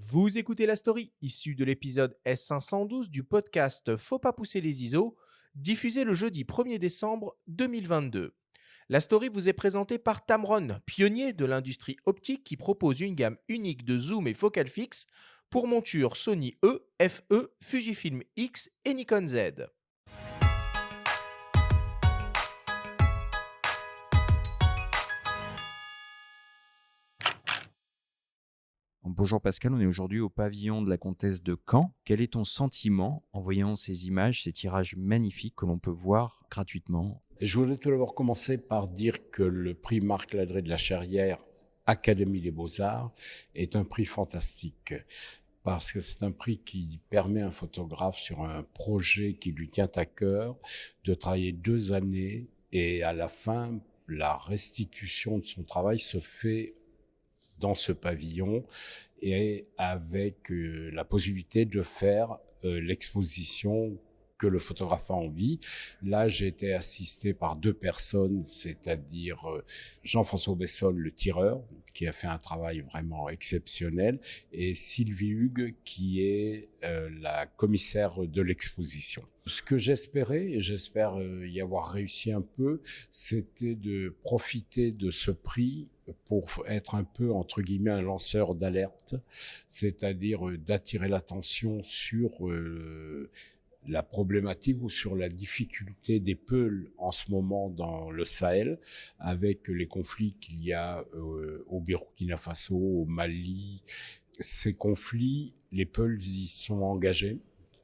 Vous écoutez la story, issue de l'épisode S512 du podcast Faut pas pousser les ISO, diffusé le jeudi 1er décembre 2022. La story vous est présentée par Tamron, pionnier de l'industrie optique qui propose une gamme unique de zoom et focale fixe pour montures Sony E, FE, Fujifilm X et Nikon Z. Bonjour Pascal, on est aujourd'hui au pavillon de la Comtesse de Caen. Quel est ton sentiment en voyant ces images, ces tirages magnifiques que l'on peut voir gratuitement? Je voulais tout d'abord commencer par dire que le prix Marc Ladré de la Charrière, Académie des Beaux-Arts, est un prix fantastique. Parce que c'est un prix qui permet à un photographe sur un projet qui lui tient à cœur de travailler 2 années et à la fin, la restitution de son travail se fait dans ce pavillon et avec la possibilité de faire l'exposition que le photographe a envie. Là, j'ai été assisté par 2 personnes, c'est-à-dire Jean-François Bessol, le tireur, qui a fait un travail vraiment exceptionnel, et Sylvie Hugues, qui est la commissaire de l'exposition. Ce que j'espérais, et j'espère y avoir réussi un peu, c'était de profiter de ce prix pour être un peu, entre guillemets, un lanceur d'alerte, c'est-à-dire d'attirer l'attention sur la problématique ou sur la difficulté des Peuls en ce moment dans le Sahel, avec les conflits qu'il y a au Burkina Faso, au Mali. Ces conflits, les Peuls y sont engagés.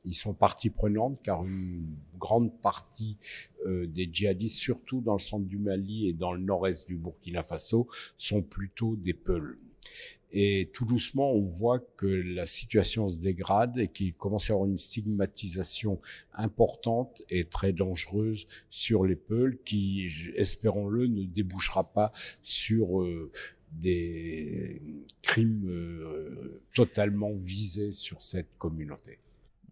Ils sont partie prenante car une grande partie des djihadistes, surtout dans le centre du Mali et dans le nord-est du Burkina Faso, sont plutôt des Peuls. Et tout doucement, on voit que la situation se dégrade et qu'il commence à y avoir une stigmatisation importante et très dangereuse sur les Peuls qui, espérons-le, ne débouchera pas sur des crimes totalement visés sur cette communauté.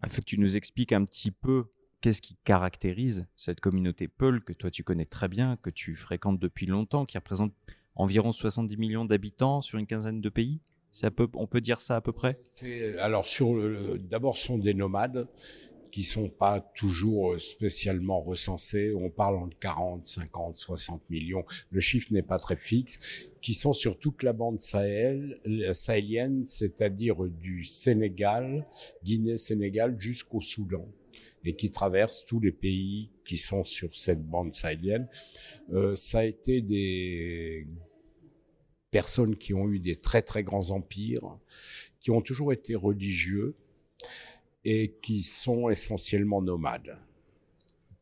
Il faut que tu nous expliques un petit peu qu'est-ce qui caractérise cette communauté Peul que toi tu connais très bien, que tu fréquentes depuis longtemps, qui représente environ 70 millions d'habitants sur une quinzaine de pays. On peut dire ça à peu près? Alors, d'abord, ce sont des nomades qui sont pas toujours spécialement recensés. On parle entre 40, 50, 60 millions. Le chiffre n'est pas très fixe. Qui sont sur toute la bande sahélienne, c'est-à-dire du Sénégal, Guinée-Sénégal jusqu'au Soudan, et qui traversent tous les pays qui sont sur cette bande sahélienne. Ça a été des personnes qui ont eu des très très grands empires, qui ont toujours été religieux et qui sont essentiellement nomades.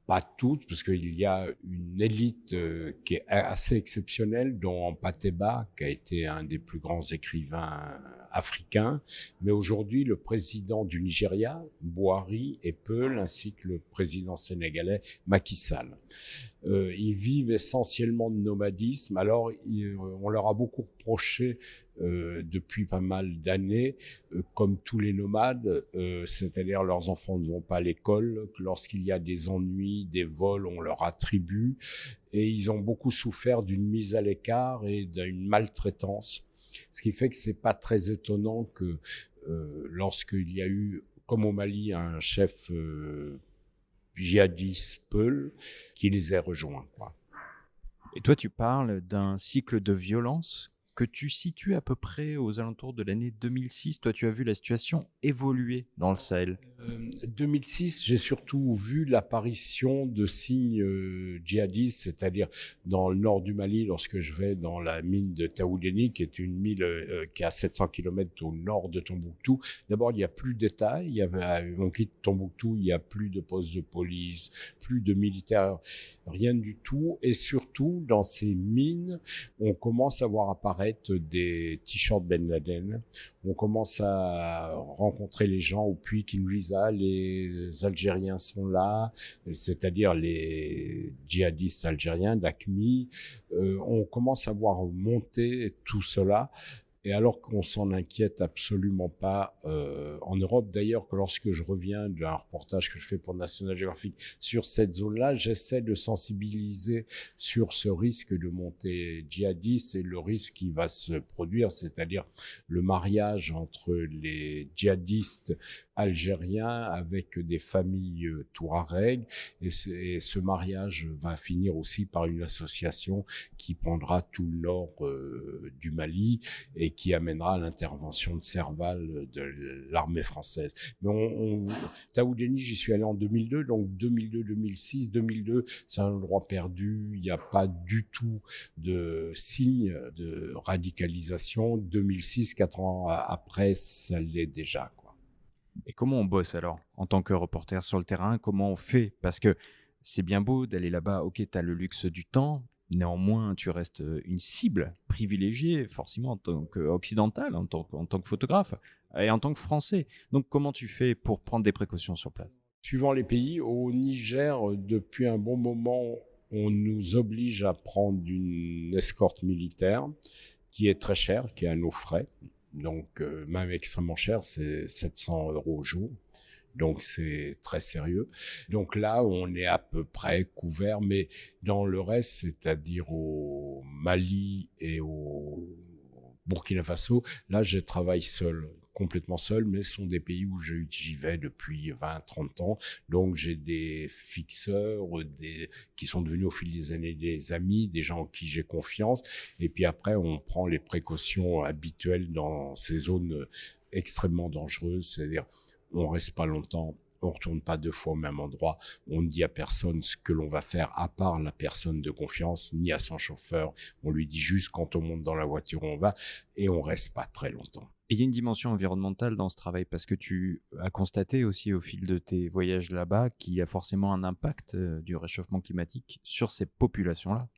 Pas toutes, parce qu'il y a une élite qui est assez exceptionnelle, dont Pateba, qui a été un des plus grands écrivains africains. Mais aujourd'hui, le président du Nigeria, Buhari, est Peul, ainsi que le président sénégalais, Macky Sall. Ils vivent essentiellement de nomadisme. Alors, on leur a beaucoup reproché depuis pas mal d'années, comme tous les nomades, c'est-à-dire leurs enfants ne vont pas à l'école, que lorsqu'il y a des ennuis, des vols, on leur attribue, et ils ont beaucoup souffert d'une mise à l'écart et d'une maltraitance, ce qui fait que c'est pas très étonnant que lorsqu'il y a eu, comme au Mali, un chef djihadiste Peul, qui les a rejoints, quoi. Et toi, tu parles d'un cycle de violence que tu situes à peu près aux alentours de l'année 2006. Toi, tu as vu la situation évoluer dans le Sahel. 2006, j'ai surtout vu l'apparition de signes djihadistes, c'est-à-dire dans le nord du Mali, lorsque je vais dans la mine de Taoudeni, qui est une mine qui est à 700 km au nord de Tombouctou. D'abord, il n'y a plus d'État. On quitte Tombouctou, il n'y a plus de postes de police, plus de militaires, rien du tout. Et surtout, dans ces mines, on commence à voir apparaître des t-shirts Ben Laden. On commence à rencontrer les gens au puits Kinvisa, les Algériens sont là, c'est-à-dire les djihadistes algériens d'AQMI. On commence à voir monter tout cela Et alors qu'on s'en inquiète absolument pas en Europe. D'ailleurs, que lorsque je reviens d'un reportage que je fais pour National Geographic sur cette zone-là, j'essaie de sensibiliser sur ce risque de montée djihadiste et le risque qui va se produire, c'est-à-dire le mariage entre les djihadistes algériens avec des familles touareg, et ce mariage va finir aussi par une association qui prendra tout le nord du Mali et qui amènera à l'intervention de Serval de l'armée française. Mais Taoudeni, j'y suis allé en 2002, donc 2002, 2006, 2002, c'est un endroit perdu, il n'y a pas du tout de signe de radicalisation. 2006, 4 ans après, ça l'est déjà, quoi. Et comment on bosse alors en tant que reporter sur le terrain? Comment on fait? Parce que c'est bien beau d'aller là-bas, ok, tu as le luxe du temps, néanmoins tu restes une cible privilégiée forcément en tant qu'occidental, en tant que photographe et en tant que Français. Donc comment tu fais pour prendre des précautions sur place? Suivant les pays, au Niger, depuis un bon moment, on nous oblige à prendre une escorte militaire qui est très chère, qui est à nos frais. Donc, même extrêmement cher, c'est 700 € au jour. Donc, c'est très sérieux. Donc là, on est à peu près couvert, mais dans le reste, c'est-à-dire au Mali et au Burkina Faso, là, je travaille seul, complètement seul, mais ce sont des pays où j'y vais depuis 20, 30 ans. Donc, j'ai des fixeurs, qui sont devenus au fil des années des amis, des gens en qui j'ai confiance. Et puis après, on prend les précautions habituelles dans ces zones extrêmement dangereuses, c'est-à-dire on reste pas longtemps, on retourne pas 2 fois au même endroit, on ne dit à personne ce que l'on va faire à part la personne de confiance, ni à son chauffeur, on lui dit juste quand on monte dans la voiture on va, et on reste pas très longtemps. Et il y a une dimension environnementale dans ce travail parce que tu as constaté aussi au fil de tes voyages là-bas qu'il y a forcément un impact du réchauffement climatique sur ces populations-là.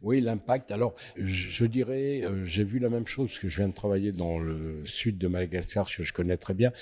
Oui, l'impact. Alors, je dirais, j'ai vu la même chose parce que je viens de travailler dans le sud de Madagascar, que je connais très bien.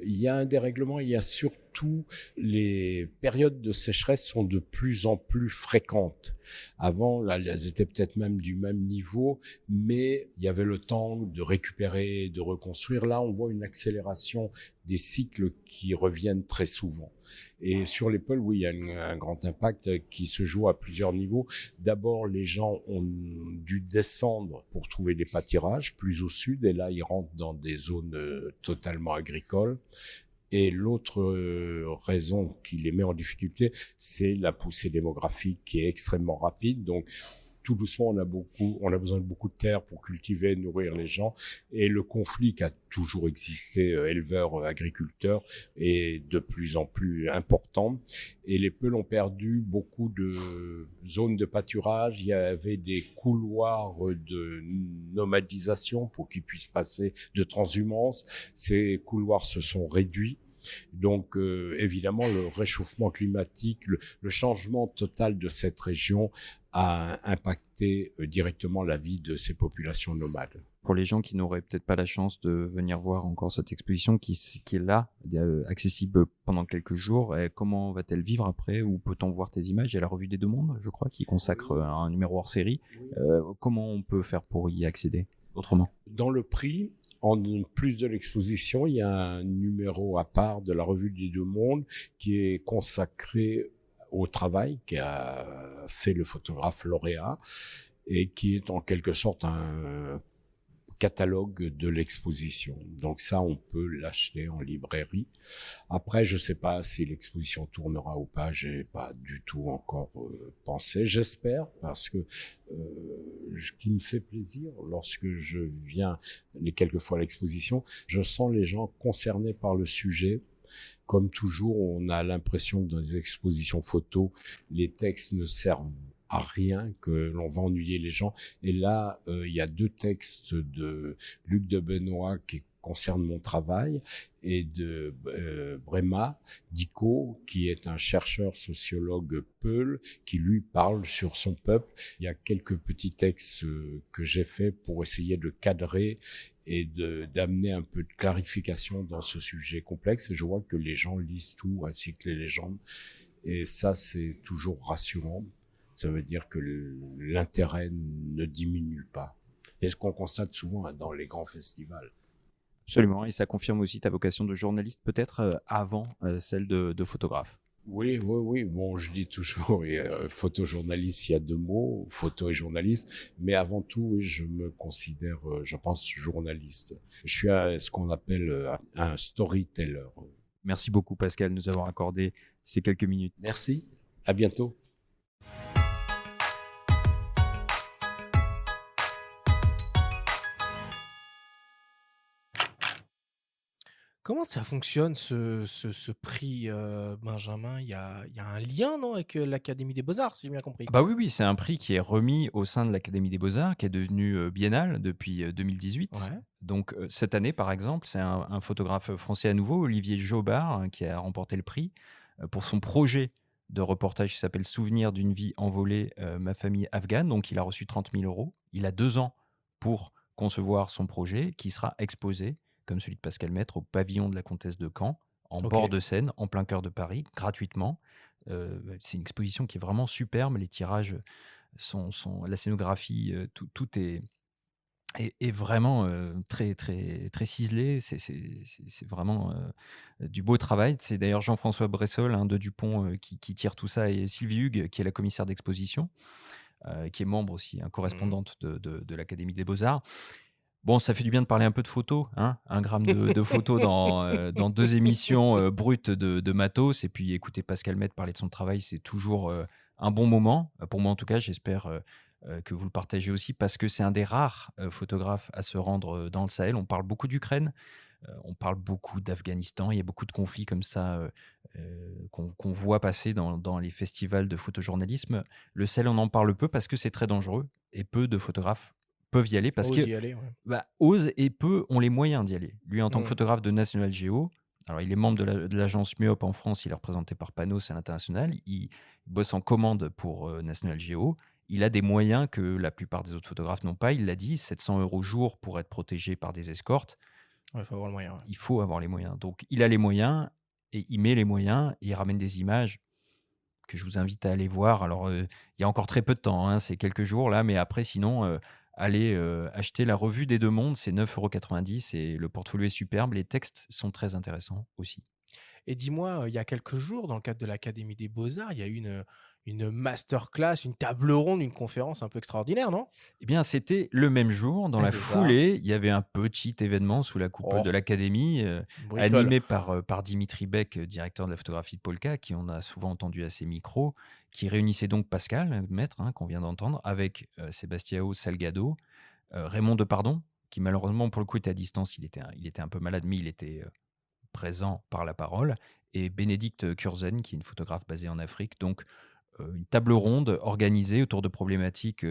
Il y a un dérèglement, il y a surtout les périodes de sécheresse sont de plus en plus fréquentes. Avant, là, elles étaient peut-être même du même niveau, mais il y avait le temps de récupérer, de reconstruire. Là, on voit une accélération des cycles qui reviennent très souvent. Et sur les pôles, oui, il y a un grand impact qui se joue à plusieurs niveaux. D'abord, les gens ont dû descendre pour trouver des pâtirages plus au sud, et là, ils rentrent dans des zones totalement agricoles. Et l'autre raison qui les met en difficulté, c'est la poussée démographique qui est extrêmement rapide. Donc, tout doucement, on a besoin de beaucoup de terre pour cultiver, nourrir les gens. Et le conflit qui a toujours existé, éleveurs-agriculteurs, est de plus en plus important. Et les Peuls ont perdu beaucoup de zones de pâturage. Il y avait des couloirs de nomadisation pour qu'ils puissent passer de transhumance. Ces couloirs se sont réduits. Donc, évidemment, le réchauffement climatique, le changement total de cette région a impacté directement la vie de ces populations nomades. Pour les gens qui n'auraient peut-être pas la chance de venir voir encore cette exposition qui est là, accessible pendant quelques jours, comment va-t-elle vivre après? Ou peut-on voir tes images? Il y a la Revue des Deux Mondes, je crois, qui consacre un numéro hors série. Comment on peut faire pour y accéder autrement? Dans le prix, en plus de l'exposition, il y a un numéro à part de la Revue des Deux Mondes qui est consacré au travail qu'a fait le photographe lauréat et qui est en quelque sorte un catalogue de l'exposition. Donc ça, on peut l'acheter en librairie. Après, je sais pas si l'exposition tournera ou pas, j'ai pas du tout encore pensé. J'espère, parce que ce qui me fait plaisir lorsque je viens les quelques fois à l'exposition, je sens les gens concernés par le sujet. Comme toujours, on a l'impression que dans les expositions photos, les textes ne servent à rien, que l'on va ennuyer les gens. Et là, il y a 2 textes de Luc de Benoît qui concernent mon travail et de Brema Dicot, qui est un chercheur sociologue peul, qui lui parle sur son peuple. Il y a quelques petits textes que j'ai faits pour essayer de cadrer et d'amener un peu de clarification dans ce sujet complexe. Et je vois que les gens lisent tout, ainsi que les légendes. Et ça, c'est toujours rassurant. Ça veut dire que l'intérêt ne diminue pas. et ce qu'on constate souvent dans les grands festivals. Absolument, et ça confirme aussi ta vocation de journaliste, peut-être avant celle de photographe. Oui, oui, oui. Bon, je dis toujours, photojournaliste, il y a deux mots, photo et journaliste. Mais avant tout, oui, je me considère, je pense, journaliste. Je suis ce qu'on appelle un storyteller. Merci beaucoup, Pascal, de nous avoir accordé ces quelques minutes. Merci. À bientôt. Comment ça fonctionne ce prix, Benjamin? Il y a un lien, non, avec, l'Académie des beaux-arts, si j'ai bien compris? Ah bah oui, oui, c'est un prix qui est remis au sein de l'Académie des Beaux-Arts, qui est devenu biennal depuis 2018. Ouais, Donc cette année, par exemple, c'est un photographe français à nouveau, Olivier Jobard, hein, qui a remporté le prix pour son projet de reportage qui s'appelle Souvenir d'une vie envolée, ma famille afghane. Donc il a reçu 30 000 euros. Il a 2 ans pour concevoir son projet, qui sera exposé, comme celui de Pascal Maître, au pavillon de la Comtesse de Caen, en bord OK. de Seine, en plein cœur de Paris, gratuitement. C'est une exposition qui est vraiment superbe. Les tirages sont la scénographie, tout est vraiment très, très, très ciselé. C'est vraiment du beau travail. C'est d'ailleurs Jean-François Bressol, hein, de Dupont, qui tire tout ça, et Sylvie Hugues, qui est la commissaire d'exposition, qui est membre aussi, hein, Mmh. correspondante de l'Académie des Beaux-Arts. Bon, ça fait du bien de parler un peu de photos, hein, 1 gramme de photos dans 2 émissions, brutes de matos, et puis écouter Pascal Maître parler de son travail, c'est toujours, un bon moment. Pour moi en tout cas, j'espère, que vous le partagez aussi, parce que c'est un des rares, photographes à se rendre, dans le Sahel. On parle beaucoup d'Ukraine, on parle beaucoup d'Afghanistan. Il y a beaucoup de conflits comme ça, qu'on voit passer dans les festivals de photojournalisme. Le Sahel, on en parle peu parce que c'est très dangereux, et peu de photographes peuvent y aller parce Ose que y aller, ouais. bah, osent, et peu ont les moyens d'y aller. Lui, en tant que Mmh. photographe de National Geo, alors il est membre de l'agence Myop en France, il est représenté par Panos à l'international, il bosse en commande pour National Geo. Il a des moyens que la plupart des autres photographes n'ont pas. Il l'a dit, 700 € jour pour être protégé par des escortes. Ouais, faut avoir le moyen, ouais. Il faut avoir les moyens. Donc il a les moyens, et il met les moyens, et il ramène des images que je vous invite à aller voir. Alors, il y a encore très peu de temps, hein, c'est quelques jours là, mais après sinon, allez, acheter la revue des 2 mondes, c'est 9,90 € et le portfolio est superbe. Les textes sont très intéressants aussi. Et dis-moi, il y a quelques jours, dans le cadre de l'Académie des beaux-arts, il y a eu une masterclass, une table ronde, une conférence un peu extraordinaire, non? Eh bien, c'était le même jour. Dans Ah, la c'est ça. foulée, il y avait un petit événement sous la coupole de Oh, l'Académie, bricole. animé par Dimitri Beck, directeur de la photographie de Polka, qui on a souvent entendu à ses micros, qui réunissait donc Pascal Maître, hein, qu'on vient d'entendre, avec Sebastião Salgado, Raymond Depardon, qui malheureusement pour le coup était à distance, il était un peu malade, mais il était présent par la parole, et Bénédicte Curzen, qui est une photographe basée en Afrique. Donc, une table ronde organisée autour de problématiques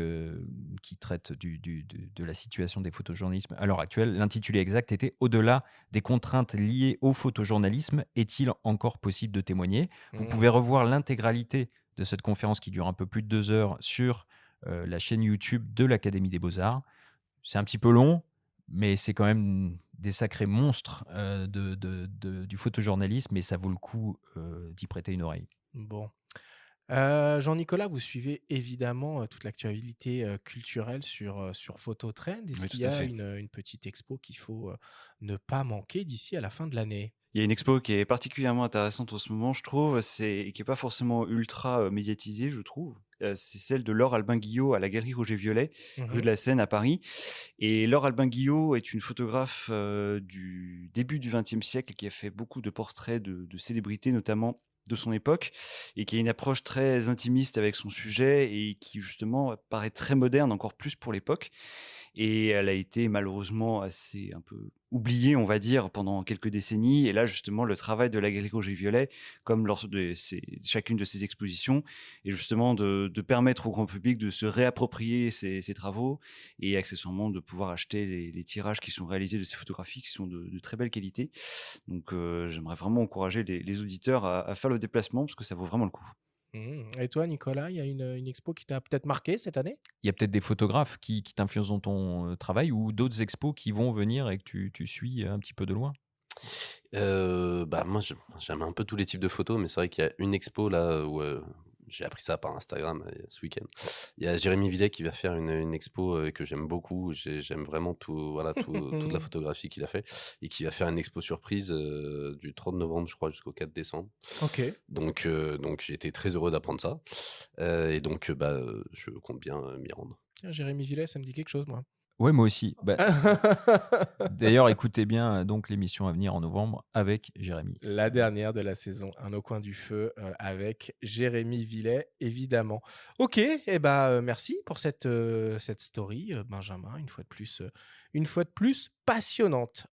qui traitent de la situation des photojournalismes à l'heure actuelle. L'intitulé exact était Au-delà des contraintes liées au photojournalisme, est-il encore possible de témoigner? Vous Mmh. pouvez revoir l'intégralité de cette conférence qui dure un peu plus de 2 heures sur la chaîne YouTube de l'Académie des Beaux-Arts. C'est un petit peu long, mais c'est quand même des sacrés monstres du photojournalisme, et ça vaut le coup d'y prêter une oreille. Bon. Jean-Nicolas, vous suivez évidemment, toute l'actualité, culturelle sur Phototrend. Est-ce Oui, qu'il tout y à a fait. une petite expo qu'il faut, ne pas manquer d'ici à la fin de l'année? Il y a une expo qui est particulièrement intéressante en ce moment, je trouve, et qui est pas forcément ultra, médiatisée, je trouve. C'est celle de Laure Albin-Guillot à la Galerie Rouget-Violet, rue de Mmh. la Seine à Paris. Et Laure Albin-Guillot est une photographe, du début du XXe siècle, qui a fait beaucoup de portraits de célébrités, notamment de son époque, et qui a une approche très intimiste avec son sujet, et qui justement paraît très moderne, encore plus pour l'époque. Et elle a été malheureusement assez un peu oubliée, on va dire, pendant quelques décennies. Et là, justement, le travail de la Galerie Rouget-Violet, comme lors de chacune de ses expositions, est justement de permettre au grand public de se réapproprier ses travaux, et accessoirement de pouvoir acheter les tirages qui sont réalisés de ces photographies, qui sont de très belle qualité. Donc, j'aimerais vraiment encourager les auditeurs à faire le déplacement, parce que ça vaut vraiment le coup. Mmh. Et toi, Nicolas, il y a une expo qui t'a peut-être marqué cette année? Il y a peut-être des photographes qui t'influencent dans ton travail, ou d'autres expos qui vont venir et que tu suis un petit peu de loin? Bah, moi, j'aime un peu tous les types de photos, mais c'est vrai qu'il y a une expo là où, j'ai appris ça par Instagram ce week-end. Il y a Jérémy Villet qui va faire une expo que j'aime beaucoup. J'aime vraiment toute la photographie qu'il a fait et qui va faire une expo surprise du 30 novembre, je crois, jusqu'au 4 décembre. Ok. Donc j'ai été très heureux d'apprendre ça. Et donc, je compte bien m'y rendre. Tiens, Jérémy Villet, ça me dit quelque chose, moi. Ouais, moi aussi. D'ailleurs, écoutez bien donc l'émission à venir en novembre avec Jérémy. La dernière de la saison, Un au coin du feu, avec Jérémy Villet, évidemment. Ok, merci pour cette story, Benjamin, une fois de plus passionnante.